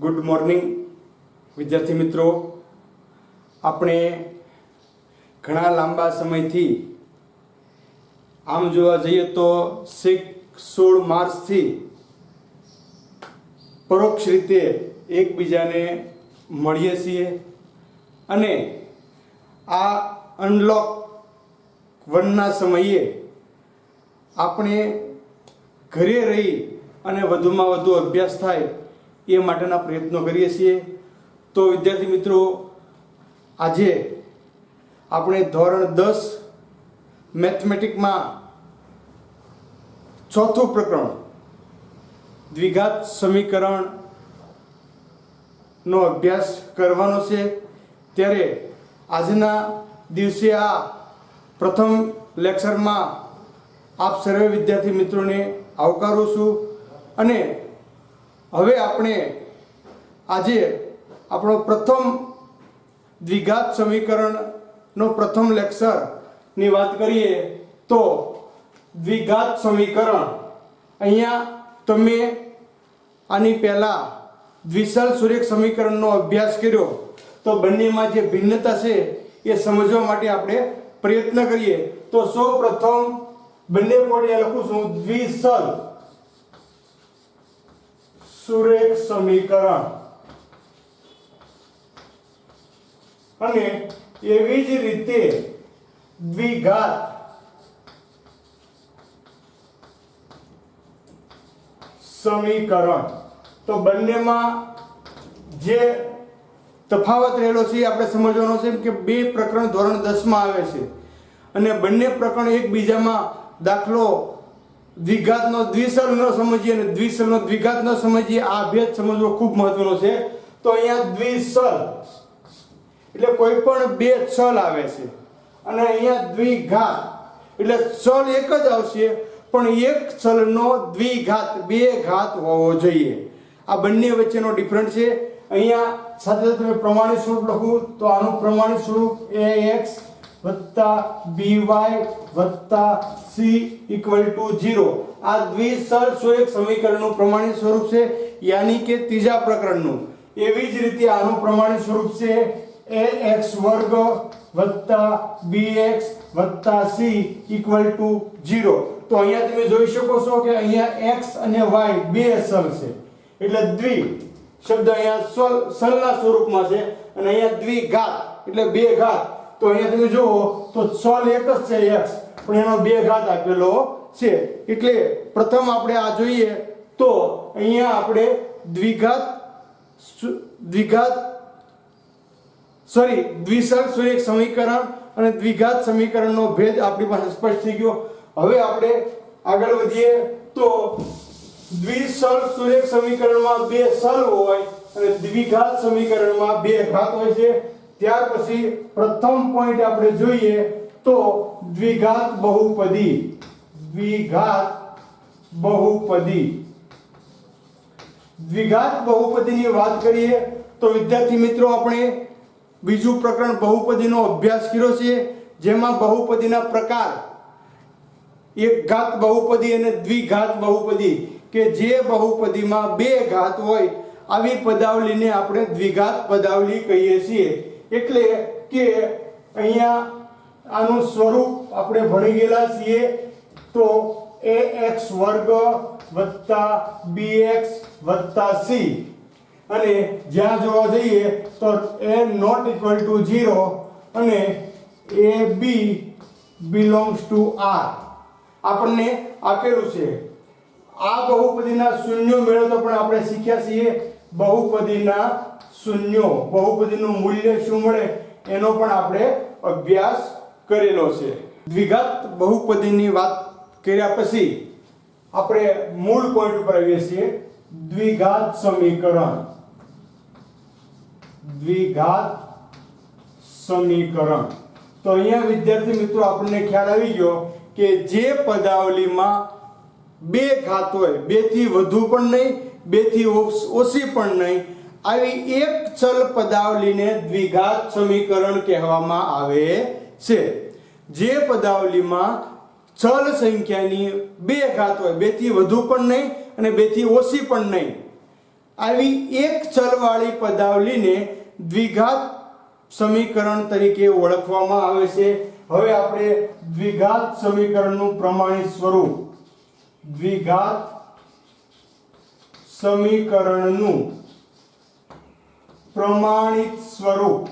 Good morning વિદ્યાર્થી મિત્રો, આપણે ઘણા લાંબા સમયથી આમ જોવા જઈએ તો 16 માર્ચથી પરોક્ષ રીતે એકબીજાને મળીએ છીએ અને આ અનલોક 1ના સમયે આપણે ઘરે રહી અને વધુમાં વધુ અભ્યાસ થાય એ માટેના પ્રયત્નો કરીએ છીએ। તો વિદ્યાર્થી મિત્રો, આજે આપણે ધોરણ 10 મેથમેટિકમાં ચોથું પ્રકરણ દ્વિઘાત સમીકરણનો અભ્યાસ કરવાનો છે। ત્યારે આજના દિવસે આ પ્રથમ લેક્ચરમાં આપ સર્વે વિદ્યાર્થી મિત્રોને આવકારું છું અને હવે આપણે આજે આપણો પ્રથમ દ્વિઘાત સમીકરણનો પ્રથમ લેક્ચરની વાત કરીએ તો દ્વિઘાત સમીકરણ, અહીંયા તમે આની પહેલા દ્વિસલ સુરેખ સમીકરણનો અભ્યાસ કર્યો તો બંનેમાં જે ભિન્નતા છે એ સમજવા માટે આપણે પ્રયત્ન કરીએ। તો સૌપ્રથમ બંને પોઈન્ટ લખું છું દ્વિસલ સુરેખ સમીકરણ અને એવી જ રીતે દ્વિઘાત સમીકરણ। તો બંનેમાં જે તફાવત રહેલો છે આપણે સમજવાનો છે કે બે પ્રકરણ ધોરણ 10માં આવે છે અને બંને પ્રકરણ એકબીજામાં દાખલો દ્વિઘાતનો દ્વિસલ ન સમજીએ અને દ્વિસલનો દ્વિઘાત ન સમજીએ, આ ભેદ સમજવો ખૂબ મહત્વનો છે। તો અહીંયા દ્વિસલ એટલે કોઈ પણ બે ચલ આવે છે અને અહીંયા દ્વિઘાત એટલે ચલ એક જ આવશે પણ એક ચલનો દ્વિઘાત બે ઘાત હોવો જોઈએ। આ બંને વચ્ચેનો ડિફરન્સ છે। અહીંયા સાથે તમે પ્રમાણિત સ્વરૂપ લખું તો આનું પ્રમાણિત સ્વરૂપ ax + by + c = 0। આ દ્વિસલ સુરેખ સમીકરણનું પ્રમાણિત સ્વરૂપ છે, યાની કે ત્રીજા પ્રકરણનું। એવી જ રીતે આનું પ્રમાણિત સ્વરૂપ છે ax² + bx + c = 0। તો અહીંયા તમે જોઈ શકો છો કે અહીંયા x અને y બે ચલ છે એટલે દ્વિ શબ્દ અહીંયા ચલના સ્વરૂપમાં છે અને અહીંયા દ્વિઘાત એટલે બે ઘાત। તો અહીંયા તમે જુઓ તો ચલ એક જ છે x પણ એનો બે ઘાત આપેલો છે। એટલે પ્રથમ આપણે આ જોઈએ તો અહીંયા આપણે દ્વિસલ સુરેખ સમીકરણ અને દ્વિઘાત સમીકરણનો ભેદ આપણી પાસે સ્પષ્ટ થઈ ગયો। હવે આપણે આગળ વધીએ તો દ્વિસલ સુરેખ સમીકરણમાં બે ચલ હોય અને દ્વિઘાત સમીકરણમાં બે ઘાત હોય છે। ત્યાર પછી પ્રથમ પોઈન્ટ આપણે જોઈએ તો દ્વિઘાત બહુપદી। દ્વિઘાત બહુપદીની વાત કરીએ તો વિદ્યાર્થી મિત્રો, આપણે બીજું પ્રકરણ બહુપદીનો અભ્યાસ કર્યો છે જેમાં બહુપદીના પ્રકાર એક ઘાત બહુપદી અને દ્વિઘાત બહુપદી કે જે બહુપદીમાં બે ઘાત હોય આવી પદાવલીને આપણે દ્વિઘાત પદાવલી કહીએ છીએ। એટલે કે અહીંયા આનું સ્વરૂપ આપણે ભણી ગયેલા છીએ તો ax² + bx + c અને જ્યાં જોવા જઈએ તો a ≠ 0 અને ab belongs to r આપણને આપેલું છે। આ બહુપદીના શૂન્યો મેળવતો પણ આપણે શીખ્યા છીએ। બહુપદીના શૂન્યો, બહુપદીનું મૂલ્ય શું મળે એનો પણ આપણે અભ્યાસ કરેલો છે। દ્વિઘાત બહુપદીની વાત કર્યા પછી આપણે મૂળ પોઈન્ટ ઉપર આવીએ છીએ, દ્વિઘાત સમીકરણ। તો અહીંયા વિદ્યાર્થી મિત્રો આપણને ખ્યાલ આવી ગયો કે જે પદાવલીમાં બે ઘાત હોય, બે થી વધુ પણ નહીં, બે થી ઓછી પણ નહીં, આવી એક ચલ પદાવલીને દ્વિઘાત સમીકરણ કહેવામાં આવે છે। જે પદાવલીમાં ચલ સંખ્યાની બે ઘાત હોય, બે થી વધુ પણ નહીં અને બે થી ઓછી પણ નહીં, આવી એક ચલવાળી પદાવલીને દ્વિઘાત સમીકરણ તરીકે ઓળખવામાં આવે છે. હવે આપણે દ્વિઘાત સમીકરણનું પ્રમાણિત સ્વરૂપ, દ્વિઘાત સમીકરણનું પ્રમાણિત સ્વરૂપ,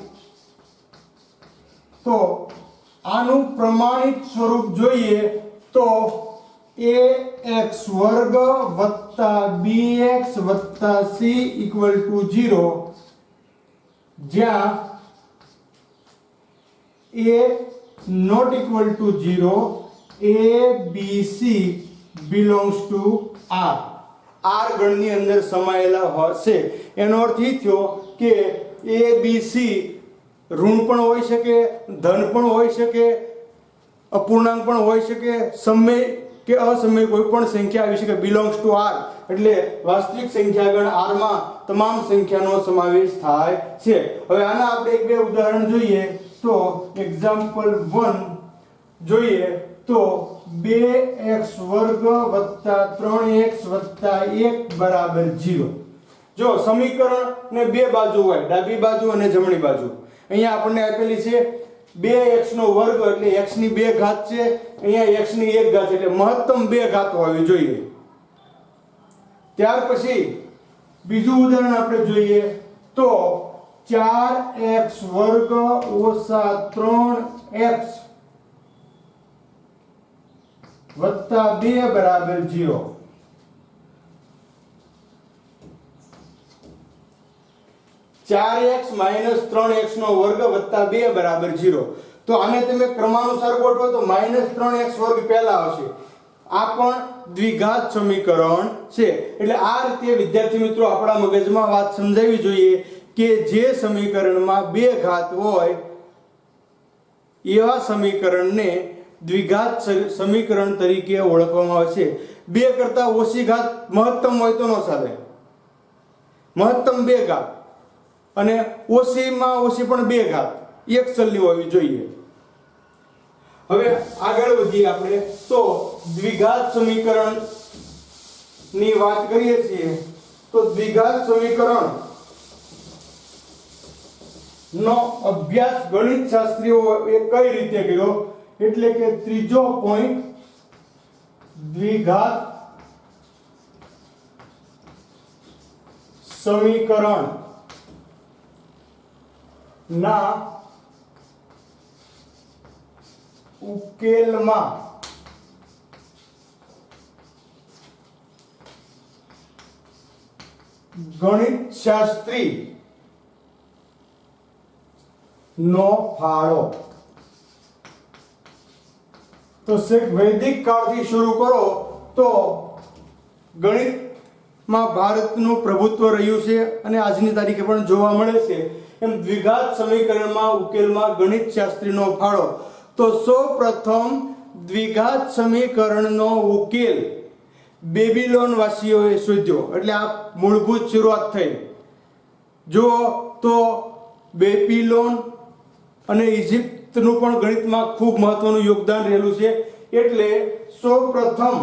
તો આનું પ્રમાણિત સ્વરૂપ જોઈએ તો ax વર્ગ વત્તા bx વત્તા c ઇક્વલ ટુ 0, જ્યાં a not equal to 0, a b c belongs to r. r ગણની અંદર સમાયેલા હશે. એનો અર્થ એ થયો કે a b c ઋણ પણ હોઈ શકે, ધન પણ હોઈ શકે, અપૂર્ણાંક પણ હોઈ શકે, સમય કે અસમય કોઈ પણ સંખ્યા આવી શકે. બિલોંગ્સ ટુ r એટલે વાસ્તવિક સંખ્યાગણ r માં તમામ સંખ્યાનો સમાવેશ થાય છે. હવે આના આપણે એક બે ઉદાહરણ જોઈએ તો એક્ઝામ્પલ 1 જોઈએ તો 2x વર્ગ વત્તા 3x વત્તા 1 બરાબર 0. જો સમીકરણ ને બે બાજુ હોય, ડાબી બાજુ અને જમણી બાજુ. અહીંયા આપણને આપેલી છે 2x નો વર્ગ એટલે x ની 2 ઘાત છે, અહીંયા x ની 1 ઘાત એટલે મહત્તમ 2 ઘાત હોવી જોઈએ. ત્યાર પછી બીજું ઉદાહરણ આપણે જોઈએ તો 4x વર્ગ ઓછા 3x વત્તા 2 બરાબર 0. 4x માઇનસ 3x નો વર્ગ વત્તા 2 બરાબર 0. તો આને તમે ક્રમાનુસાર ગોઠવો તો -3x વર્ગ પહેલા આવશે. આ પણ દ્વિઘાત સમીકરણ છે. એટલે આ રીતે વિદ્યાર્થી મિત્રો આપણા મગજમાં વાત સમજાવવી જોઈએ કે જે સમીકરણમાં 2 ઘાત હોય એવા સમીકરણને દ્વિઘાત સમીકરણ તરીકે ઓળખવામાં આવે છે. 2 કરતા ઓછી ઘાત મહત્તમ હોય તો ન ચાલે, મહત્તમ 2 ઘાત અને ઓછીમાં ઓછી પણ 2 ઘાત એક ચલની હોવી જોઈએ. હવે આગળ વધીએ આપણે તો દ્વિઘાત સમીકરણ ની વાત કરીએ છીએ તો દ્વિઘાત સમીકરણ નો અભ્યાસ ગણિત શાસ્ત્રીઓ એ કઈ રીતે કર્યો એટલે કે ત્રીજો પોઈન્ટ દ્વિઘાત સમીકરણ ના ઉકેલમાં ગણિત શાસ્ત્રી નો ફાળો. તો વૈદિક કાળથી શરૂ કરો તો ગણિતમાં ભારતનું પ્રભુત્વ રહ્યું છે અને આજની તારીખે પણ જોવા મળે છે. એમ દ્વિઘાત સમીકરણમાં ઉકેલમાં ગણિત શાસ્ત્રીનો ફાળો. તો સૌપ્રથમ દ્વિઘાત સમીકરણનો ઉકેલ બેબીલોન વાસીઓએ શોધ્યો. એટલે આ મૂળભૂત શરૂઆત થઈ. જો તો બેબીલોન અને ઇજિપ્તનું પણ ગણિતમાં ખૂબ મહત્વનું યોગદાન રહેલું છે. એટલે સૌપ્રથમ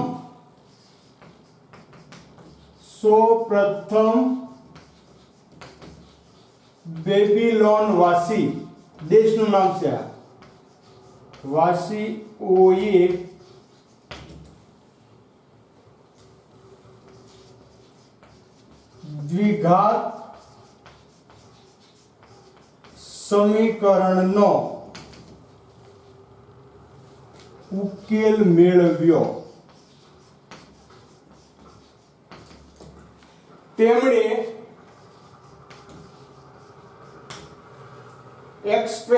બેબીલોન વાસી, દેશનું નામ છે આ, વાસીઓએ દ્વિઘાત સમીકરણનો ઉકેલ મેળવ્યો. તેમણે x²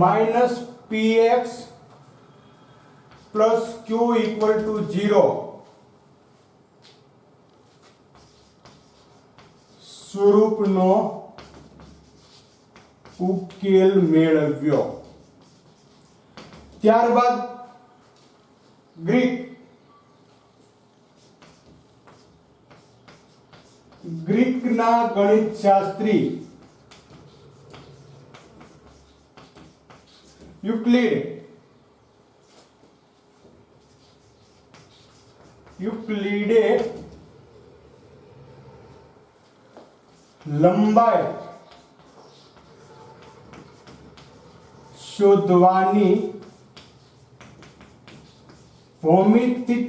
minus px plus q equal to 0 સ્વરૂપનો ઉકેલ મેળવ્યો. ત્યારબાદ ગ્રીકના ગણિત શાસ્ત્રી યુક્લિડ યુક્લિડે લંબાઈ શોધવાની ભૌમિતિક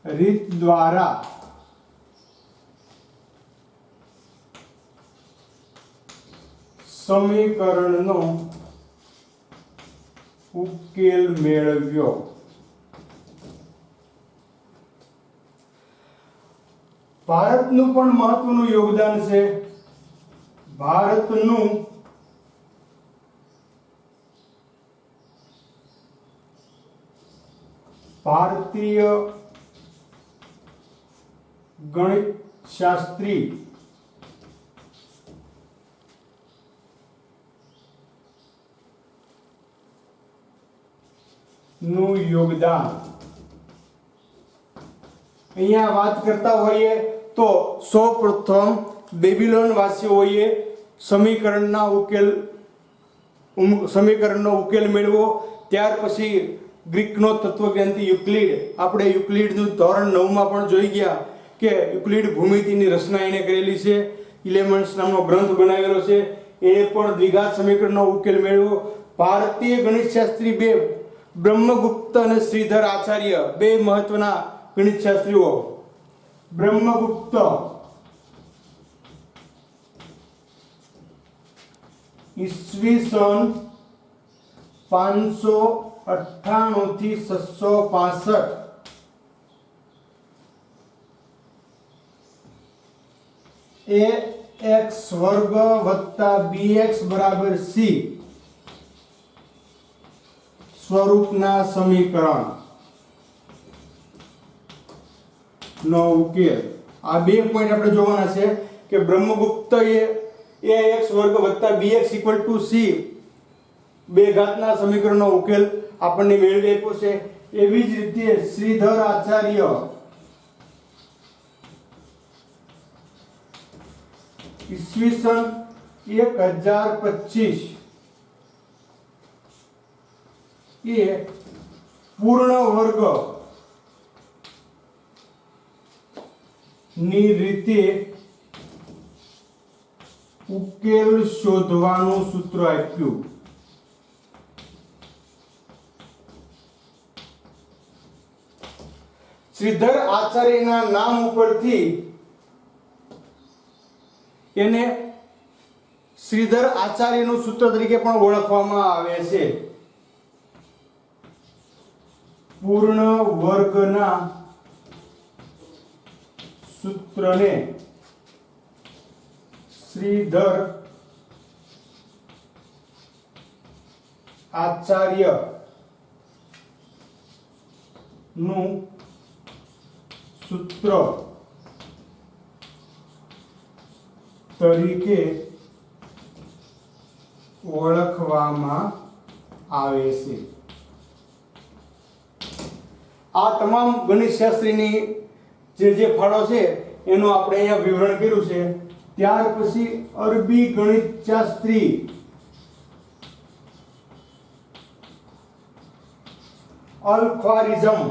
રીત દ્વારા સમીકરણનો ઉકેલ મેળવ્યો. ભારતનું પણ મહત્વનું યોગદાન છે. ભારતનું ભારતીય ગણિત શાસ્ત્રી નું યોગદાન. અહીંયા વાત કરતા હોઈએ તો સૌપ્રથમ બેબીલોન વાસીઓએ સમીકરણનો ઉકેલ મેળવો. ત્યાર પછી ગ્રીકનો તત્વજ્ઞાની યુક્લિડ, આપણે યુક્લિડનું ધોરણ 9 માં પણ જોઈ ગયા કે યુક્લિડ ભૂમિતિની રચના એને કરેલી છે. એલિમેન્ટ્સ નામનો ગ્રંથ બનાવેલો છે. એને પણ દ્વિઘાત સમીકરણનો ઉકેલ મેળવો. ભારતીય ગણિતશાસ્ત્રી બે બ્રહ્મગુપ્ત અને શ્રીધર આચાર્ય બે મહત્વના ગણિતશાસ્ત્રીઓ. બ્રહ્મગુપ્ત ઈસવીસન 598 થી 665 ax વર્ગ વત્તા bx બરાબર c સ્વરૂપના સમીકરણ નો ઉકેલ. આ બે પોઈન્ટ આપણે જોવાના છે કે બ્રહ્મગુપ્તએ ax વર્ગ વત્તા bx ઇક્વલ ટુ c બે ઘાતના સમીકરણનો ઉકેલ આપણને મેળવી આપ્યો છે. એવી જ રીતે શ્રીધર આચાર્ય ઈસવીસન 1025 એ પૂર્ણ વર્ગ ની રીતે ઉકેલ શોધવાનું સૂત્ર આપ્યું. શ્રીધર આચાર્યના નામ ઉપરથી એને શ્રીધર આચાર્યનું સૂત્ર તરીકે પણ ઓળખવામાં આવે છે. પૂર્ણ વર્ગના સૂત્રને શ્રીધર આચાર્ય નું સૂત્ર તરીકે ઓળખવામાં આવે છે. આ તમામ ગણિતશાસ્ત્રીની જે ફાળો છે એનું આપણે અહીંયા વિવરણ કર્યું છે. ત્યાર પછી અરબી ગણિતશાસ્ત્રી અલ-ખ્વારિઝમ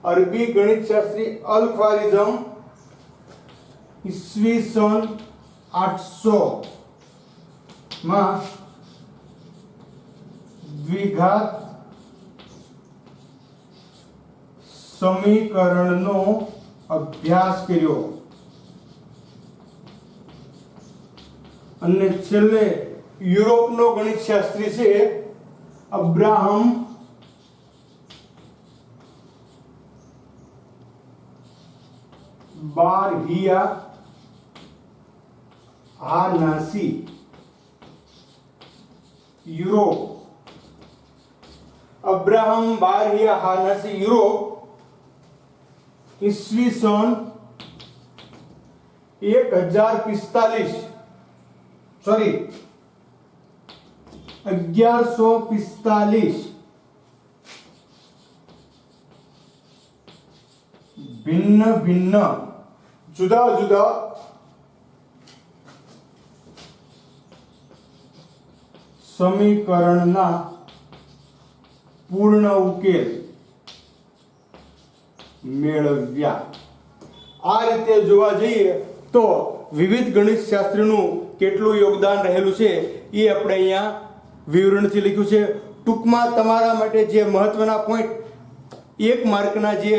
અરબી ગણિતશાસ્ત્રી અલ-ખ્વારિઝમ ઈસવીસન 800 માં દ્વિઘાત સમીકરણનો અભ્યાસ કર્યો. અને છેલ્લે યુરોપનો ગણિતશાસ્ત્રી છે અબ્રાહમ બારહિયા હાનાસી. યુરોપ અબ્રાહમ બારહિયા હાનાસી યુરોપ ઈસવીસન 1145 ભિન્ન ભિન્ન જુદા જુદા સમીકરણના પૂર્ણ ઉકેલ મેળવ્યા. આ રીતે જોવા જઈએ તો વિવિધ ગણિત શાસ્ત્રીનું કેટલું યોગદાન રહેલું છે એ આપણે અહીંયા વિવરણથી લખ્યું છે. ટૂંકમાં તમારા માટે જે મહત્વના પોઈન્ટ 1 માર્કના જે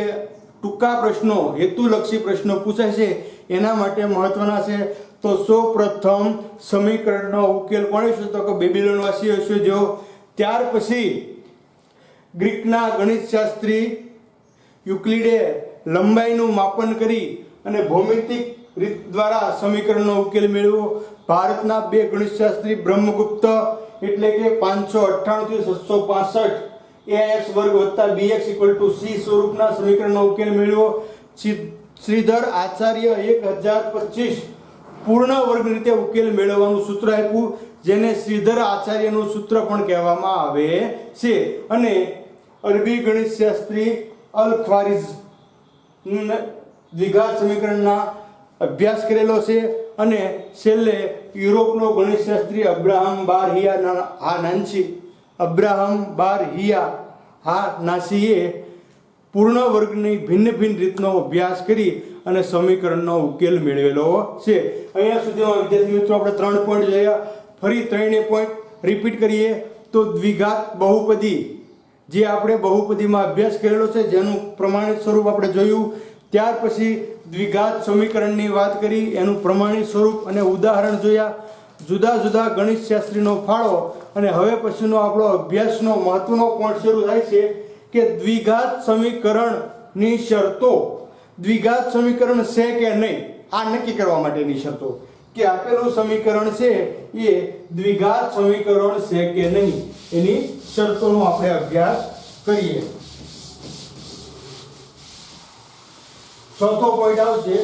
ટૂંકા પ્રશ્નો હેતુલક્ષી પ્રશ્નો પૂછાય છે એના માટે મહત્વના છે. તો સૌ પ્રથમ સમીકરણનો ઉકેલ કોણે શોધ્યો? તો કે બેબીલોનવાસીઓ શોધ્યો. ત્યાર પછી ગ્રીકના ગણિત શાસ્ત્રી યુક્લિડે લંબાઈનું માપન કરી અને ભૌમિતિક રીત દ્વારા સમીકરણનો ઉકેલ મેળવ્યો. ભારતના 2 ગણિત શાસ્ત્રી બ્રહ્મગુપ્ત એટલે કે 598 થી 765 ax વર્ગ વત્તા bx c સ્વરૂપના સમીકરણનો ઉકેલ મેળવ્યો. શ્રીધર આચાર્ય 1025 પૂર્ણ વર્ગ રીતે ઉકેલ મેળવવાનું સૂત્ર આપ્યું, જેને શ્રીધર આચાર્યનું સૂત્ર પણ કહેવામાં આવે છે. અને અરબી ગણિત શાસ્ત્રી અલ ખ્વારિઝ દ્વિઘાત સમીકરણના અભ્યાસ કરેલો છે. અને છેલ્લે યુરોપનો ગણિત શાસ્ત્રી અબ્રાહમ બાર નાસીએ પૂર્ણ વર્ગની ભિન્ન ભિન્ન રીતનો અભ્યાસ કરી અને સમીકરણનો ઉકેલ મેળવેલો છે. અહીંયા સુધીમાં વિદ્યાર્થી મિત્રો આપણે 3 પોઈન્ટ જોયા. ફરી 3 પોઈન્ટ રિપીટ કરીએ તો દ્વિઘાત બહુપદી જે આપણે બહુપદીમાં અભ્યાસ કરેલો છે જેનું પ્રમાણિત સ્વરૂપ આપણે જોયું. ત્યાર પછી દ્વિઘાત સમીકરણની વાત કરી, એનું પ્રમાણિત સ્વરૂપ અને ઉદાહરણ જોયા. જુદા જુદા ગણિત શાસ્ત્રીનો ફાળો. અને હવે પછીનો આપણો અભ્યાસનો મહત્વનો પોઈન્ટ શરૂ થાય છે કે દ્વિઘાત સમીકરણની શરતો. દ્વિઘાત સમીકરણ છે કે નહીં આ નક્કી કરવા માટેની શરતો, કે આપેલું સમીકરણ છે એ દ્વિઘાત સમીકરણ છે કે નહીં એની શરતોનો આપણે અભ્યાસ કરીએ. ચોથો પોઈન્ટ આવશે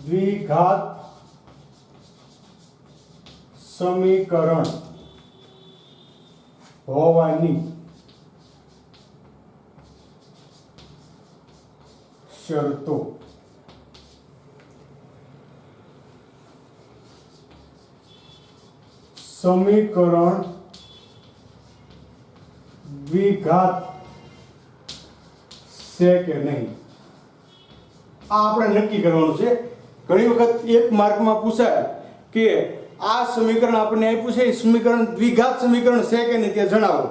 દ્વિઘાત સમીકરણ હોવાની શરતો. સમીકરણ દ્વિઘાત છે કે નહીં આ આપણે નક્કી કરવાનું છે. ઘણી વખત 1 માર્કમાં પૂછાય કે આ સમીકરણ આપણને આપ્યું છે એ સમીકરણ દ્વિઘાત સમીકરણ છે કે નહીં તે જણાવો.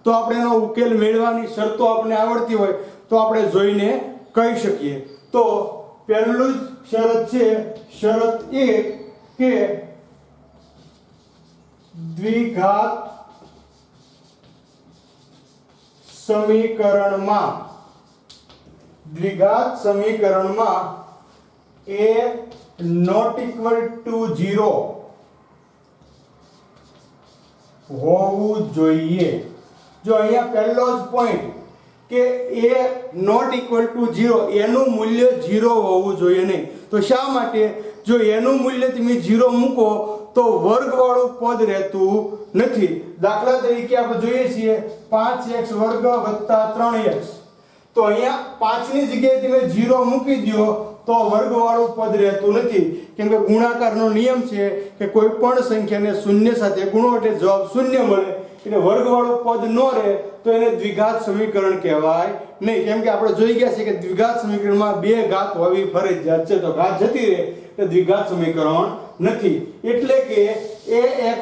તો આપણે એનો ઉકેલ મેળવવાની શરતો આપણને આવડતી હોય તો આપણે જોઈને કહી શકીએ. તો પહેલું જ શરત છે શરત 1 કે દ્વિઘાત સમીકરણમાં a not equal to 0 હોવું જોઈએ. જો અહીંયા પહેલો જ પોઈન્ટ કે a not equal to 0 એનું મૂલ્ય 0 હોવું જોઈએ નહીં. તો શા માટે? જો એનું મૂલ્ય તમે 0 મૂકો તો વર્ગવાળું પદ રહેતું નથી. દાખલા તરીકે આપણે જોઈએ છીએ 5x વર્ગ વત્તા 3x. તો અહીંયા 5 ની જગ્યાએ તમે 0 મૂકી દો તો વર્ગવાળું પદ રહેતું નથી, કેમ કે ગુણાકારનો નિયમ છે કે કોઈ પણ સંખ્યાને શૂન્ય સાથે ગુણો એટલે જવાબ શૂન્ય મળે. એટલે વર્ગવાળું પદ ન રહે તો એને દ્વિઘાત સમીકરણ કહેવાય નહીં. કેમ કે આપણે જોઈ ગયા છે કે દ્વિઘાત સમીકરણમાં 2 ઘાત હોવી ફરજિયાત છે, તો ઘાત જતી રહે એટલે દ્વિઘાત સમીકરણ નથી. એટલે કે ax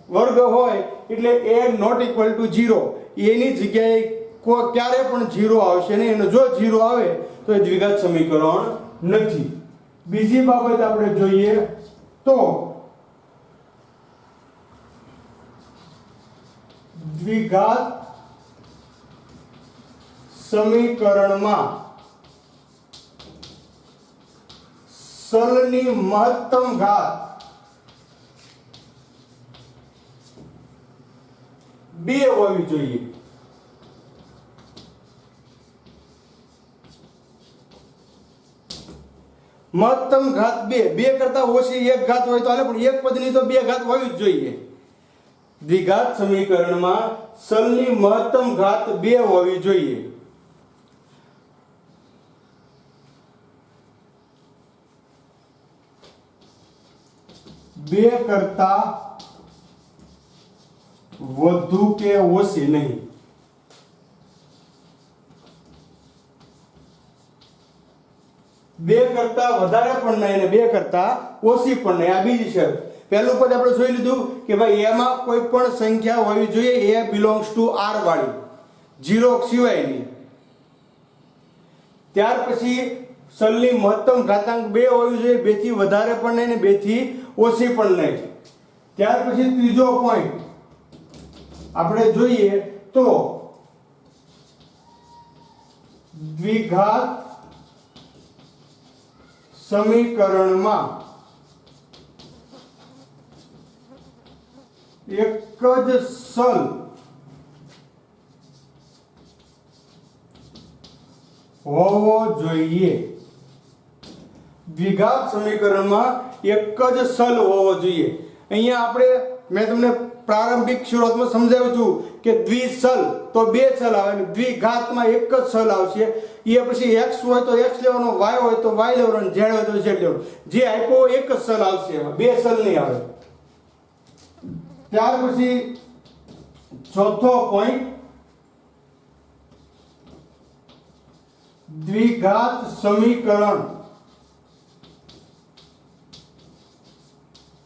વર્ગ હોય એટલે a not equal to 0 એની જગ્યાએ ક્યારે પણ 0 આવશે નહીં. અને જો 0 આવે તો એ દ્વિઘાત સમીકરણ નથી. બીજી બાબત આપણે જોઈએ તો દ્વિઘાત સમીકરણમાં સલની મહત્તમ ઘાત 2 હોવી જોઈએ. મહત્તમ ઘાત 2, 2 કરતા ઓછી એક ઘાત હોય તો હાલે, પણ એક પદની તો બે ઘાત હોવી જ જોઈએ. દ્વિઘાત સમીકરણમાં ચલની મહત્તમ ઘાત 2 હોવી જોઈએ. બે કરતા વધુ કે ઓછી નહીં. બે કરતા વધારે પણ નહીં અને બે કરતા ઓછી પણ નહીં. આ બીજી શરત. પહેલું પદ આપણે જોઈ લીધું કે ભાઈ એમાં કોઈ પણ સંખ્યા હોવી જોઈએ એ બિલોંગ્સ ટુ આર વાળી, 0 સિવાયની. ત્યાર પછી ચલની મહત્તમ ઘાતાંક 2 હોવી જોઈએ, 2 થી વધારે પણ નહીં ને 2 થી ઓછી પણ નહીં. ત્યાર પછી ત્રીજો પોઈન્ટ આપણે જોઈએ તો દ્વિઘાત સમીકરણમાં એક જ ચલ હોવો જોઈએ. દ્વિઘાત સમીકરણમાં એક જ ચલ હોવો જોઈએ. અહીંયા આપણે મેં તમને પ્રારંભિક શરૂઆતમાં સમજાવ્યું હતું કે દ્વિચલ તો બે ચલ આવે, દ્વિઘાતમાં એક જ ચલ આવશે. એ પછી x હોય તો x લેવાનો, y હોય તો y લેવાનો, z હોય તો z લેવાનો. જે આપ્યો એક જ ચલ આવશે, એમાં બે ચલ નહીં આવે. ત્યાર પછી ચોથો પોઈન્ટ, દ્વિઘાત સમીકરણ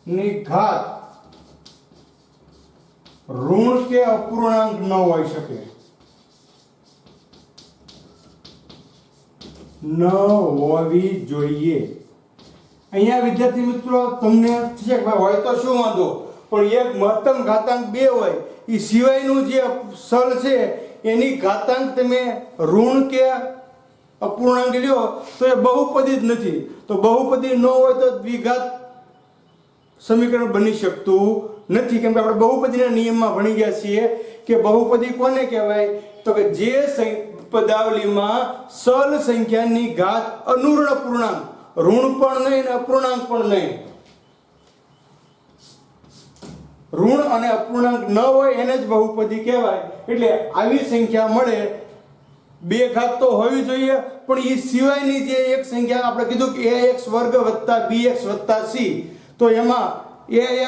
ની ઘાત ઋણ કે અપૂર્ણાંક ન હોઈ શકે, ન હોવી જોઈએ. અહીંયા વિદ્યાર્થી મિત્રો તમને છે કે હોય તો શું વાંધો, પણ એક મહત્તમ ઘાતાંક 2 હોય એ સિવાયનું જે ચલ છે એની ઘાતાંક તમે ઋણ કે અપૂર્ણાંક લ્યો તો એ બહુપદી જ નથી. તો બહુપદી ન હોય તો દ્વિઘાત સમીકરણ બની શકતું નથી. કેમ કે આપણે બહુપદીના નિયમમાં ભણી ગયા છીએ કે બહુપદી કોને કહેવાય, તો કે જે પદાવલીમાં ચલ સંખ્યાની ઘાત અનુરણ અપૂર્ણાંક, ઋણ પણ નહીં અને અપૂર્ણાંક પણ નહીં, ઋણ અને અપૂર્ણાંક ન હોય એને જ બહુપદી કહેવાય. એટલે આવી સંખ્યા મળે, બે ઘાત તો હોવી જોઈએ, પણ એ સિવાયની જે એક સંખ્યા આપણે કીધું કે ax વર્ગ વત્તા bx વત્તા c, તો એમાં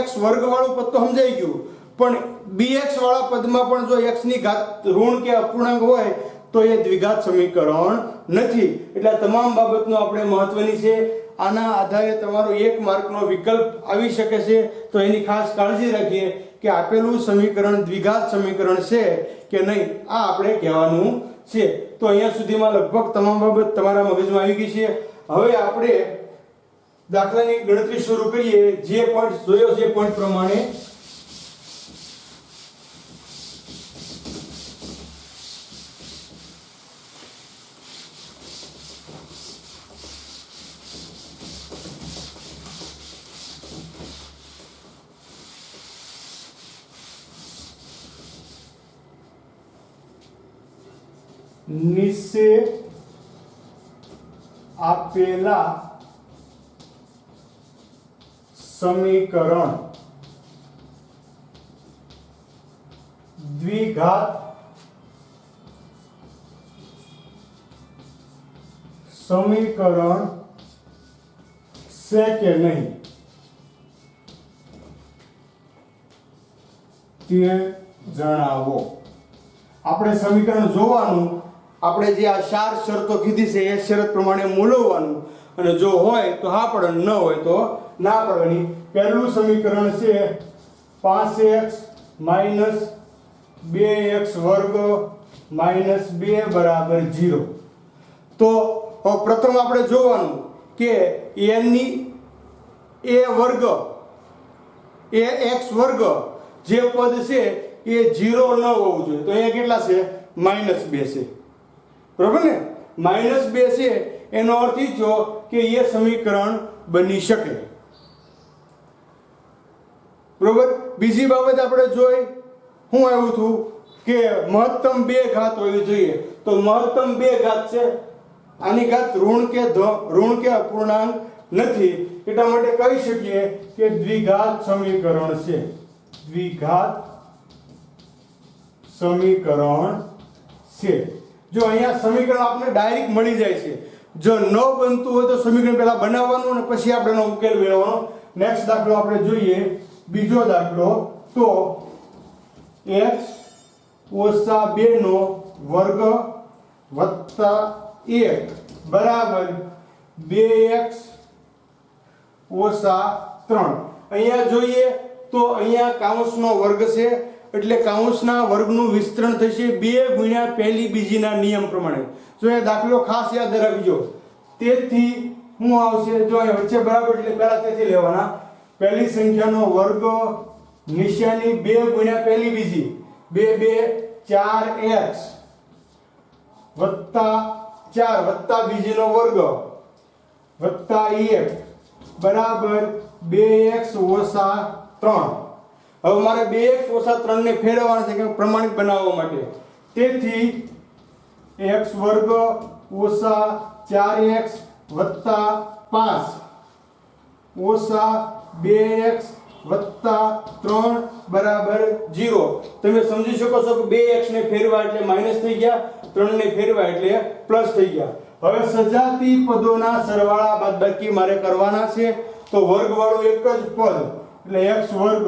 ax વર્ગ વાળું પદ તો સમજાઈ ગયું, પણ bx વાળા પદમાં પણ જો x ની ઘાત ઋણ કે અપૂર્ણાંક હોય તો એ દ્વિઘાત સમીકરણ નથી. એટલે આ તમામ બાબતનો આપણે મહત્વની છે. આના આધારે તમારો 1 માર્કનો વિકલ્પ આવી શકે છે, તો એની ખાસ કાળજી રાખીએ કે આપેલું સમીકરણ દ્વિઘાત સમીકરણ છે કે નહીં, આ આપણે કહેવાનું છે. તો અહીંયા સુધીમાં લગભગ તમામ બાબત તમારા મગજમાં આવી ગઈ છે. હવે આપણે દાખલાની ગણતરી શરૂ કરીએ. જે પોઈન્ટ જોયો છે પોઈન્ટ પ્રમાણે નીચે આપેલા સમીકરણ દ્વિઘાત સમીકરણ છે કે નહીં તે જણાવો. આપણે સમીકરણ જોવાનું, આપણે જે આ 4 શરતો કીધી છે એ શરત પ્રમાણે મૂલવવાનું, અને જો હોય તો હા પડે, ન હોય તો ના પડવાની. પહેલું સમીકરણ છે 5x - 2x વર્ગ -2 બરાબર 0. તો પ્રથમ આપણે જોવાનું કે n ની a વર્ગ ax વર્ગ જે પદ છે એ 0 ન હોવું જોઈએ. તો અહીંયા કેટલા છે? -2 છે, બરોબર ને? -2 છે એનો અર્થ એ થયો કે એ સમીકરણ બની શકે, બરોબર. બીજી બાબત આપણે જોઈ, હું આવ્યું હતું કે મહત્તમ 2 ઘાત હોવી જોઈએ. તો મહત્તમ 2 ઘાત છે, આની ઘાત ઋણ કે અપૂર્ણાંક નથી, એટલા માટે કહી શકીએ કે દ્વિઘાત સમીકરણ છે. દ્વિઘાત સમીકરણ છે. જો અહીંયા સમીકરણ આપણે ડાયરેક્ટ મળી જાય છે. જો ન બનતું હોય તો સમીકરણ પહેલા બનાવવાનું અને પછી આપણે એનો ઉકેલ મેળવવાનો. નેક્સ્ટ દાખલો આપણે જોઈએ, બીજો દાખલો. તો x ઓછા 2 નો વર્ગ વત્તા 1 બરાબર 2x ઓછા 3. અહીંયા જોઈએ તો અહીંયા કાઉંસનો વર્ગ છે એટલે કાઉંસના વર્ગનું વિસ્તરણ થશે 2 ગુણ્યા પહેલી બીજીના નિયમ પ્રમાણે. જો એ દાખલો ખાસ યાદ રાખજો. તેથી શું આવશે? જો અહીં વચ્ચે બરાબર એટલે પહેલા તેથી લેવાના. પહેલી સંખ્યાનો વર્ગ નિશાની 2 ગુણ્યા પહેલી બીજી 2 2 4x વત્તા 4 વત્તા બીજીનો વર્ગ વત્તા 1 બરાબર 2x ઓછા 3. હવે મારે 2x ઓછા 3 ને ફેરવવાના છે કે પ્રમાણિત બનાવવા માટે. તેથી x વર્ગ ઓછા 4x વત્તા 5 ઓછા 2x વત્તા 3 બરાબર 0. તમે સમજી શકો છો કે 2x ને ફેરવા એટલે માઈનસ થઈ ગયા, 3 ને ફેરવા એટલે પ્લસ થઈ ગયા. હવે સજાતી પદોના સરવાળા બાદબાકી મારે કરવાના છે. તો વર્ગ વાળું એક જ પદ એટલે x વર્ગ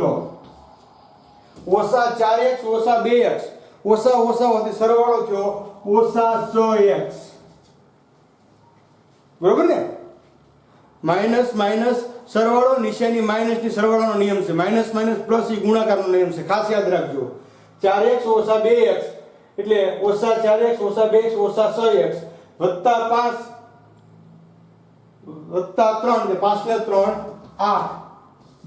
ઓછા 4x ઓછા 2x ઓછા ઓછા હોતી સરવાળો થયો ઓછા 6x. બરોબર ને? માઈનસ માઈનસ સરવાળો નિશાની માઈનસ ની સરવાળાનો નિયમ છે. માઈનસ માઈનસ પ્લસ એ ગુણાકારનો નિયમ છે, ખાસ યાદ રાખજો. 4x ઓછા 2x એટલે ઓછા 4x ઓછા 2x ઓછા 6x વત્તા 5 વત્તા 3 એટલે 5 ને 3 8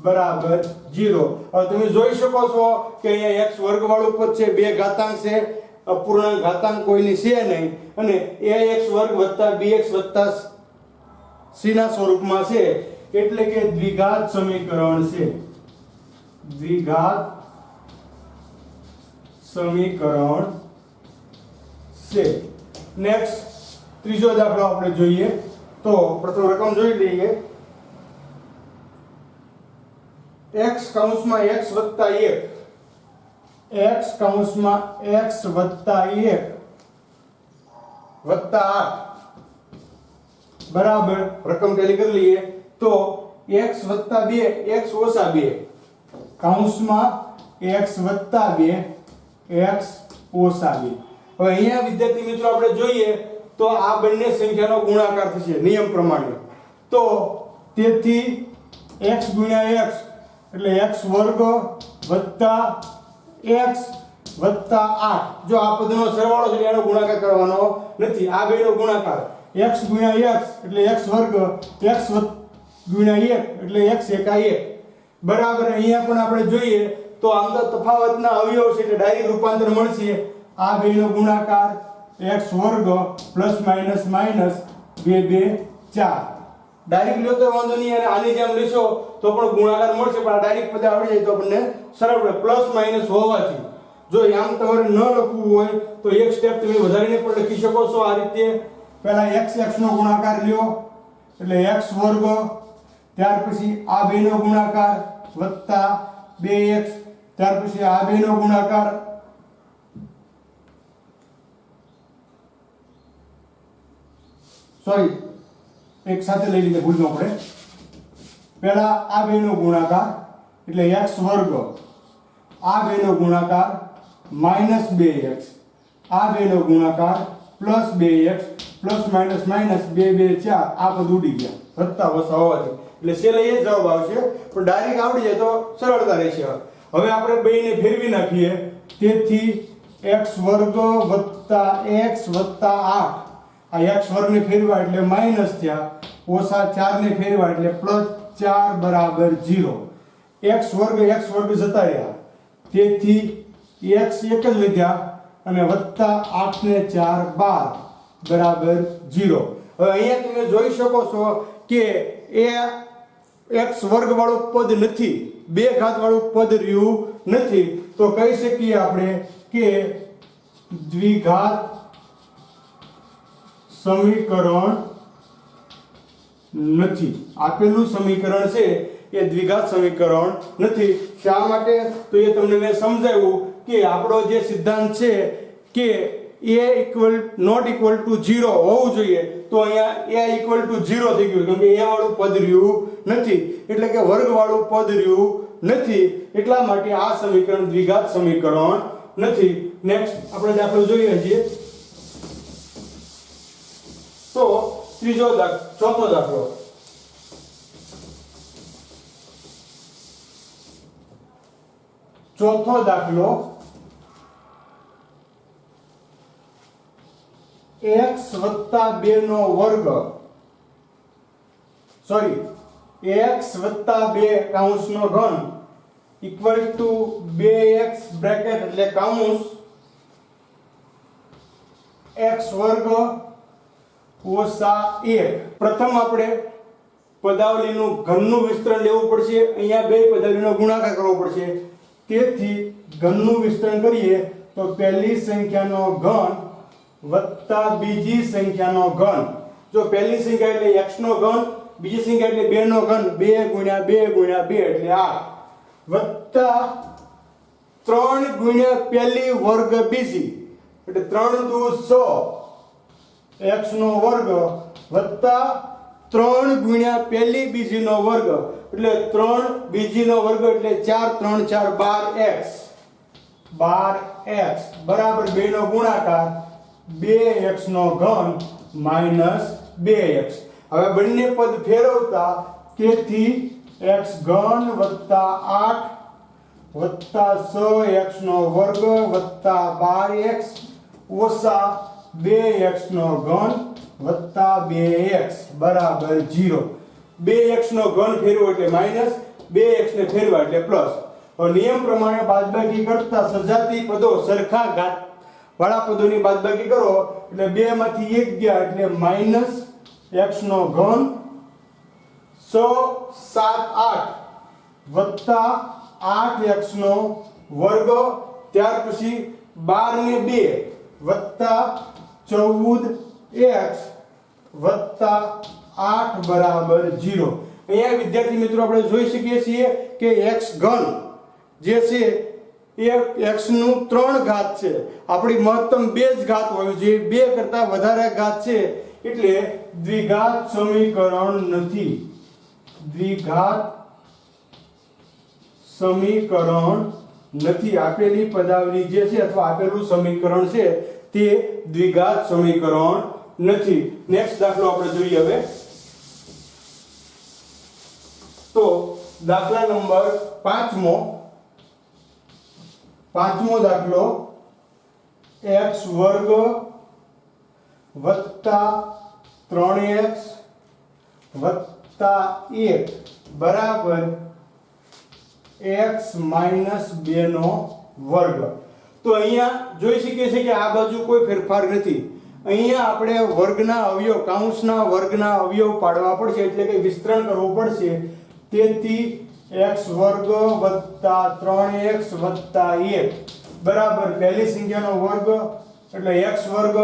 બરાબર 0. હવે તમે જોઈ શકો છો કે અહીંયા x વર્ગ વાળું પદ છે, બે ઘાતાંક છે, અપૂર્ણાંક ઘાતાંક કોઈની છે નહીં, અને ax વર્ગ વત્તા bx વત્તા c ના સ્વરૂપમાં છે, એટલે કે દ્વિઘાત સમીકરણ છે. દ્વિઘાત સમીકરણ છે. નેક્સ્ટ ત્રીજો દાખલો આપણે જોઈએ. તો પ્રથમ રકમ જોઈ લઈએ. x કૌંસમાં x વત્તા 1 x કૌંસમાં x વત્તા 1 વત્તા 8 બરાબર રકમ ટેલી કરી લઈએ. તો x વત્તા 2 x ઓછા 2 કૌંસમાં x વત્તા 2 x ઓછા 2. હવે અહીંયા વિદ્યાર્થી મિત્રો આપણે જોઈએ તો આ બંને સંખ્યાનો ગુણાકાર થશે નિયમ પ્રમાણે. તો તેથી x ગુણ્યા x એટલે x વર્ગ વત્તા x વત્તા 8. જો આ પદનો સરવાળો છે એનો ગુણાકાર કરવાનો નથી, આ બેનો ગુણાકાર. x ગુણ્યા x એટલે x વર્ગ x ગુણ્યા 1 એટલે x એકા 1 બરાબર. અહીંયા પણ આપણે જોઈએ તો આમ તો તફાવતના અવયવ છે એટલે ડાયરેક્ટ રૂપાંતર મળશે. આ બેનો ગુણાકાર x વર્ગ પ્લસ માઈનસ માઈનસ 2 2 4. ડાયરેક્ટ લ્યો તો વાંધો નહીં, અને આની જેમ લેશો તો પણ ગુણાકાર મળશે, પણ આ ડાયરેક્ટ પદ આવડી જાય તો આપણને સરળ પડે. પ્લસ માઈનસ હોવાથી જો આમ તમારે ન લખવું હોય તો એક સ્ટેપ તમે વધારીને પણ લખી શકો છો આ રીતે. પહેલા x નો ગુણાકાર લ્યો એટલે x વર્ગ, ત્યાર પછી આ બેનો ગુણાકાર વત્તા 2x, ત્યાર પછી આ બેનો ગુણાકાર એક સાથે લઈ લીધે ભૂલ ન પડે. પહેલા આ બેનો ગુણાકાર એટલે x વર્ગ, આ બેનો ગુણાકાર માઈનસ 2x, આ બેનો ગુણાકાર plus 2x plus minus minus 2 2 4. આ પદ ઉડી ગયા વત્તા વસા હોવાથી, એટલે છેલ્લે એ જવાબ આવશે, પણ ડાયરેક્ટ આવડી જાય તો સરળતા રહેશે. હવે આપણે બેને ફેરવી નાખીએ. તેથી x વર્ગ વત્તા x વત્તા 8. આ x વર્ગને ફેરવા એટલે માઈનસ થયા, ઓછા 4 ને ફેરવા એટલે પ્લસ 4 બરાબર 0. x વર્ગ જતા રહ્યા, તેથી x એક જ વધ્યા અને વત્તા 8 ને 4 12 બરાબર 0. હવે અહીંયા તમે જોઈ શકો છો કે એ x વર્ગ વાળું પદ નથી, બે ઘાત વાળું પદ રહ્યું નથી. તો કહી શકીએ આપણે કે દ્વિઘાત સમીકરણ નથી. આપેલું સમીકરણ છે એ દ્વિઘાત સમીકરણ નથી. શા માટે? તો એ તમને મેં સમજાવ્યું કે આપણો જે સિદ્ધાંત છે કે a નોટ ઇક્વલ ટુ 0 હોવું જોઈએ, તો અહીંયા a ઇક્વલ ટુ 0 થઈ ગયું, કેમ કે a વાળું પદ રહ્યું નથી, એટલે કે વર્ગ વાળું પદ રહ્યું નથી, એટલા માટે આ સમીકરણ દ્વિઘાત સમીકરણ નથી. નેક્સ્ટ આપણે દાખલો જોઈએ છીએ. તો ચોથો દાખલો. ચોથો દાખલો x વત્તા 2 નો વર્ગ x વત્તા 2 કૌંસનો ઘન ઇક્વલ ટુ 2x બ્રેકેટ એટલે કૌંસ x વર્ગ ઓછા 1. પ્રથમ આપણે પદાવલીનું ઘનનું વિસ્તરણ લેવું પડશે. અહીંયા બે પદાવલીનો ગુણાકાર કરવો પડશે. તેથી ઘનનું વિસ્તરણ કરીએ તો પહેલી સંખ્યાનો ઘન વત્તા બીજી સંખ્યાનો ઘન. જો પહેલી સંખ્યા એટલે x નો ઘન, બીજી સંખ્યા એટલે 2 નો ઘન, 2 ગુણ્યા 2 ગુણ્યા 2 એટલે 8 વત્તા 3 ગુણ્યા પહેલી વર્ગ બીજી એટલે 3 દુ 6 x નો વર્ગ વત્તા 3 ગુણ્યા પહેલી બીજીનો વર્ગ એટલે 3 બીજીનો વર્ગ એટલે 4 3 4 12x બરાબર 2 નો ગુણાકાર 2x નો ઘન માઈનસ 2x. હવે બંને પદ ફેરવતા, તેથી x ઘન વત્તા 8 વત્તા 6x નો વર્ગ વત્તા 12x ઓછા 2x નો ઘન વત્તા 2x બરાબર 0. 2x નો ઘન ફેરવો એટલે માઈનસ, 2x ને ફેરવા એટલે પ્લસ. હવે નિયમ પ્રમાણે બાદબાકી કરતા સજાતી પદો સરખા ઘાત વાળા પદોની બાદબાકી કરો એટલે 2 માંથી 1 ગયા એટલે માઈનસ x નો ઘન 6 7 8 વત્તા 8x નો વર્ગ, ત્યાર પછી 12 ને 2 વત્તા 14x વત્તા 8 બરાબર 0. અહીંયા વિદ્યાર્થી મિત્રો આપણે જોઈ શકીએ છીએ કે x ઘન જે છે એ x નું 3 ઘાત છે. આપણી મહત્તમ 2 જ ઘાત હોવી જોઈએ, 2 કરતા વધારે ઘાત છે એટલે દ્વિઘાત સમીકરણ નથી. દ્વિઘાત સમીકરણ નથી. આપેલી પદાવલી જે છે અથવા આપેલું સમીકરણ છે તે દ્વિઘાત સમીકરણ નથી. નેક્સ્ટ દાખલો આપણે જોઈએ હવે. તો દાખલા નંબર 5મો દાખલો x વર્ગ વત્તા 3x વત્તા 1 બરાબર x માઈનસ 2 નો વર્ગ. તો અહીંયા જોઈ શકીએ છીએ કે આ બાજુ કોઈ ફેરફાર નથી. અહીંયા આપણે વર્ગના અવયવ કૌંસના વર્ગના અવયવ પાડવા પડશે, એટલે કે વિસ્તરણ કરવું પડશે. તેથી x વર્ગ વત્તા 3x વત્તા 1 બરાબર પહેલી સંખ્યાનો વર્ગ એટલે x વર્ગ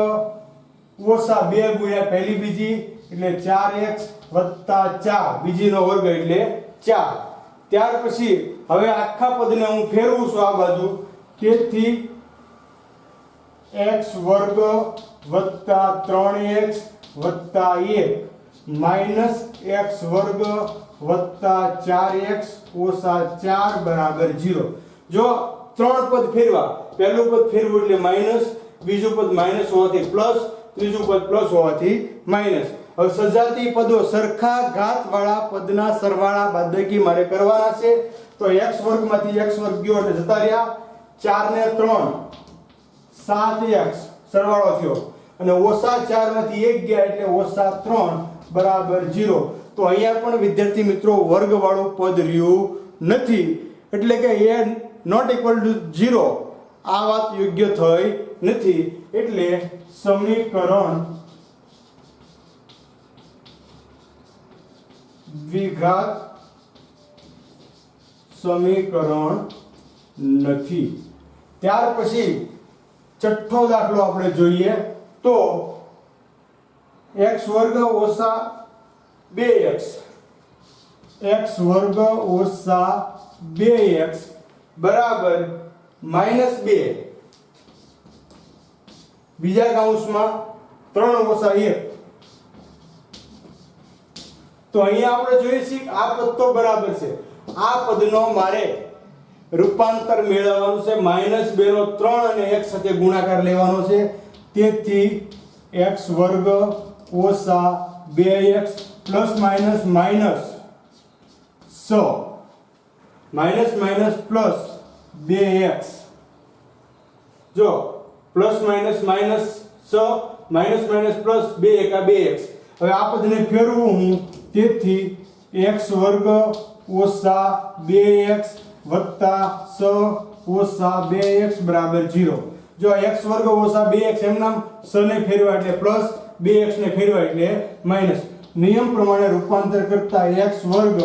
ઓછા 2 ગુણ્યા પહેલી બીજી એટલે 4x વત્તા 4 બીજીનો વર્ગ એટલે 4. ત્યાર પછી હવે આખા પદને હું ફેરવું છું આ બાજુ, તેથી x વર્ગ વત્તા 3x વત્તા 1 માઈનસ x વર્ગ વત્તા 4x ઓછા 4 બરાબર 0. જો ત્રણ પદ ફેરવા, પહેલું પદ ફેરવું એટલે માઈનસ, બીજું પદ માઈનસ હોવાથી પ્લસ, ત્રીજું પદ પ્લસ હોવાથી માઈનસ. હવે સજાતી પદો સરખા ઘાત વાળા પદના સરવાળા બાદબાકી મારે કરવાના છે. તો x વર્ગ માંથી x વર્ગ ગયો એટલે જતા રહ્યા 4 ને 3 7x સરવાળો થયો અને ઓછા 4 માંથી 1 ગયા એટલે ઓછા 3 બરાબર 0. તો અહીંયા પણ વિદ્યાર્થી મિત્રો વર્ગ વાળું પદ રહ્યું નથી, એટલે કે a નોટ ઇક્વલ ટુ 0. આ વાત યોગ્ય થઈ નથી, એટલે સમીકરણ દ્વિઘાત સમીકરણ નથી. ત્યાર પછી છઠ્ઠો દાખલો આપણે જોઈએ. તો x વર્ગ ઓછા 2x x વર્ગ ઓછા 2x બરાબર -2 બીજા કૌંસમાં 3 ઓછા 1. તો અહીંયા આપણે જોઈએ છીએ કે આ પદ તો બરાબર છે, આ પદનો મારે રૂપાંતર મેળવવાનું છે, -2 નો 3 અને x સાથે ગુણાકાર લેવાનો છે. તેથી x વર્ગ ઓછા 2x plus minus minus 6 minus minus plus 2x, જો plus minus minus 6 minus minus plus 2 એકા 2x. હવે આ પદને ફેરવું હું, તેથી x વર્ગ ઓછા 2x વત્તા 6 ઓછા 2x બરાબર 0. જો x વર્ગ ઓછા 2x એમ નામ 6 ને ફેરવા એટલે પ્લસ, 2x ને ફેરવા એટલે માઈનસ. નિયમ પ્રમાણે રૂપાંતર કરતા x વર્ગ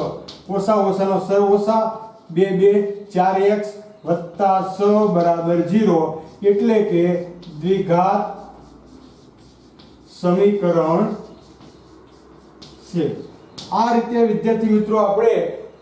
ઓછા ઓછાનો 6 ઓછા 2 2 4x વત્તા 6 બરાબર 0, એટલે કે દ્વિઘાત સમીકરણ છે. આ રીતે વિદ્યાર્થી મિત્રો આપણે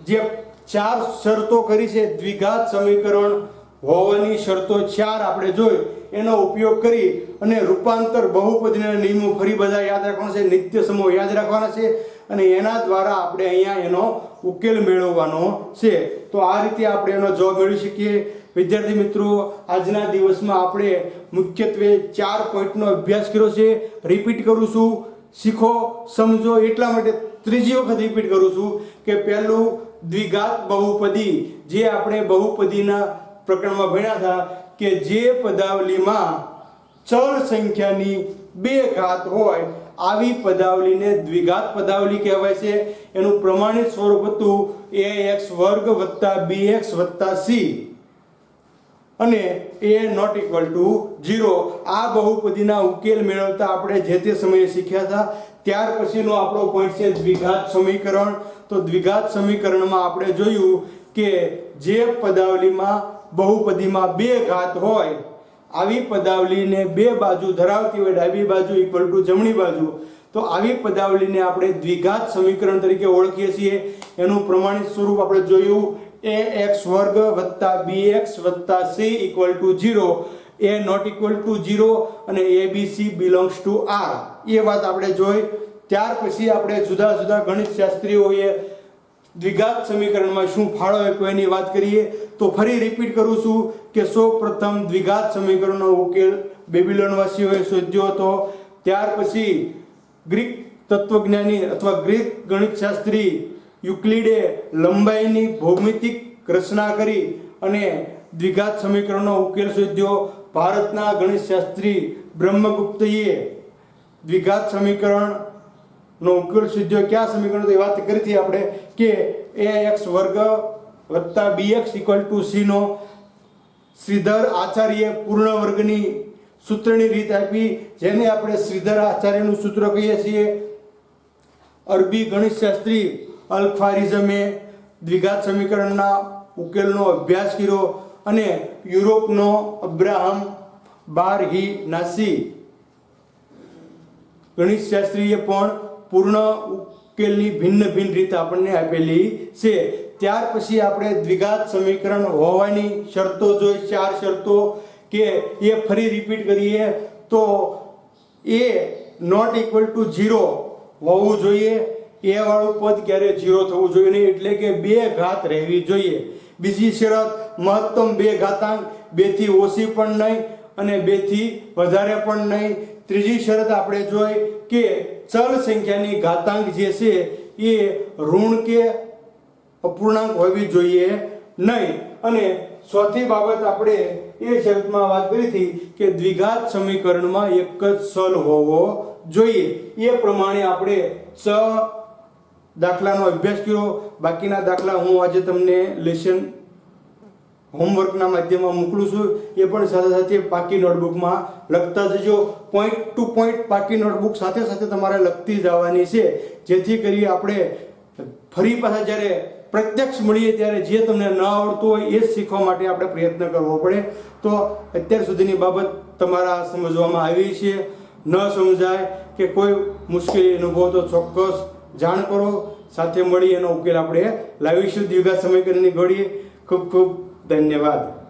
જે 4 શરતો કરી છે, દ્વિઘાત સમીકરણ હોવાની શરતો 4 આપણે જોઈ, એનો ઉપયોગ કરી અને રૂપાંતર બહુપદીના નિયમો ફરી બધા યાદ રાખવાના છે, નિત્ય સમૂહ યાદ રાખવાના છે અને એના દ્વારા આપણે અહીંયા એનો ઉકેલ મેળવવાનો છે. તો આ રીતે આપણે એનો જવાબ મેળવી શકીએ. વિદ્યાર્થી મિત્રો, આજના દિવસમાં આપણે મુખ્યત્વે 4 પોઈન્ટનો અભ્યાસ કર્યો છે. રિપીટ કરું છું, શીખો સમજો એટલા માટે ત્રીજી વખત રિપીટ કરું છું કે પહેલું દ્વિઘાત બહુપદી, જે આપણે બહુપદીના પ્રકરણમાં ભણ્યા હતા કે જે પદાવલીમાં ચલ સંખ્યાની 2 ઘાત હોય આવી પદાવલીને દ્વિઘાત પદાવલી કહેવાય છે. એનું પ્રમાણિત સ્વરૂપ હતું ax વર્ગ વત્તા bx વત્તા c અને a નોટ ઇક્વલ ટુ 0. આ બહુપદીના ઉકેલ મેળવતા આપણે જે તે સમયે શીખ્યા હતા. ત્યાર પછીનો આપણો પોઈન્ટ છે દ્વિઘાત સમીકરણ. તો દ્વિઘાત સમીકરણમાં આપણે જોયું કે જે પદાવલીમાં બહુપદીમાં 2 ઘાત હોય આવી પદાવલીને 2 બાજુ ધરાવતી હોય, ડાબી બાજુ ઇક્વલ ટુ જમણી બાજુ, તો આવી પદાવલીને આપણે દ્વિઘાત સમીકરણ તરીકે ઓળખીએ છીએ. એનું પ્રમાણિત સ્વરૂપ આપણે જોયું ax વર્ગ વત્તા bx વત્તા c equal to 0, a not equal to 0 અને abc બિલોંગ્સ ટુ r. એ વાત આપણે જોઈ. ત્યાર પછી આપણે જુદા જુદા ગણિત શાસ્ત્રીઓએ દ્વિઘાત સમીકરણમાં શું ફાળો આપ્યો એની વાત કરીએ. તો ફરી રિપીટ કરું છું કે સૌપ્રથમ દ્વિઘાત સમીકરણનો ઉકેલ બેબીલોનવાસીઓએ શોધ્યો હતો. ત્યાર પછી ગ્રીક તત્વજ્ઞાની અથવા ગ્રીક ગણિતશાસ્ત્રી યુક્લિડે લંબાઈની ભૌમિતિક રચના કરી અને દ્વિઘાત સમીકરણનો ઉકેલ શોધ્યો. ભારતના ગણિતશાસ્ત્રી બ્રહ્મગુપ્તએ દ્વિઘાત સમીકરણનો ઉકેલ શોધ્યો. કયા સમીકરણ એ વાત કરી હતી આપણે કે ax વર્ગ વત્તા bx ઇક્વલ ટુ c નો શ્રીધર આચાર્ય પૂર્ણ વર્ગની સૂત્રની રીત આપી, જેને આપણે શ્રીધર આચાર્યનું સૂત્ર કહીએ છીએ. અરબી ગણિતશાસ્ત્રી અલ-ખ્વારિઝમે દ્વિઘાત સમીકરણના ઉકેલનો અભ્યાસ કર્યો અને યુરોપનો અબ્રાહમ બારહિનાસી ગણિતશાસ્ત્રીએ પણ પૂર્ણ ઉકેલની ભિન્ન ભિન્ન રીત આપણને આપેલી છે. ત્યાર પછી આપણે દ્વિઘાત સમીકરણ હોવાની શરતો જોઈ, 4 શરતો કે એ ફરી રિપીટ કરીએ તો a નોટ ઇક્વલ ટુ 0 હોવું જોઈએ. એ વાળું પદ ક્યારે 0 થવું જોઈએ નહીં, એટલે કે 2 ઘાત રહેવી જોઈએ. બીજી શરત મહત્તમ 2 ઘાતાંક, 2 થી ઓછી પણ નહીં અને 2 થી વધારે પણ નહીં. ત્રીજી શરત આપણે જોઈ કે ચલ સંખ્યાની ઘાતાંક જે છે એ ઋણ કે અપૂર્ણાંક હોવી જોઈએ નહીં. અને ચોથી બાબત આપણે એ શરતમાં વાત કરી હતી કે દ્વિઘાત સમીકરણમાં એક જ ચલ હોવો જોઈએ. એ પ્રમાણે આપણે 6 દાખલાનો અભ્યાસ કર્યો. બાકીના દાખલા હું આજે તમને લેસન હોમવર્કના માધ્યમમાં મોકલું છું. એ પણ સાથે સાથે પાકી નોટબુકમાં લખતા જજો. પોઈન્ટ ટુ પોઈન્ટ પાકી નોટબુક સાથે સાથે તમારે લખતી જવાની છે, જેથી કરી આપણે ફરી પાછા જ્યારે પ્રત્યક્ષ મળીએ ત્યારે જે તમને ન આવડતું હોય એ જ શીખવા માટે આપણે પ્રયત્ન કરવો પડે. તો અત્યાર સુધીની બાબત તમારા સમજવામાં આવી છે. ન સમજાય કે કોઈ મુશ્કેલી અનુભવો તો ચોક્કસ જાણ કરો. સાથે મળી એનો ઉકેલ આપણે લાવીશું. દીર્ઘ સમીકરણની ઘડીએ ખૂબ ખૂબ ધન્યવાદ.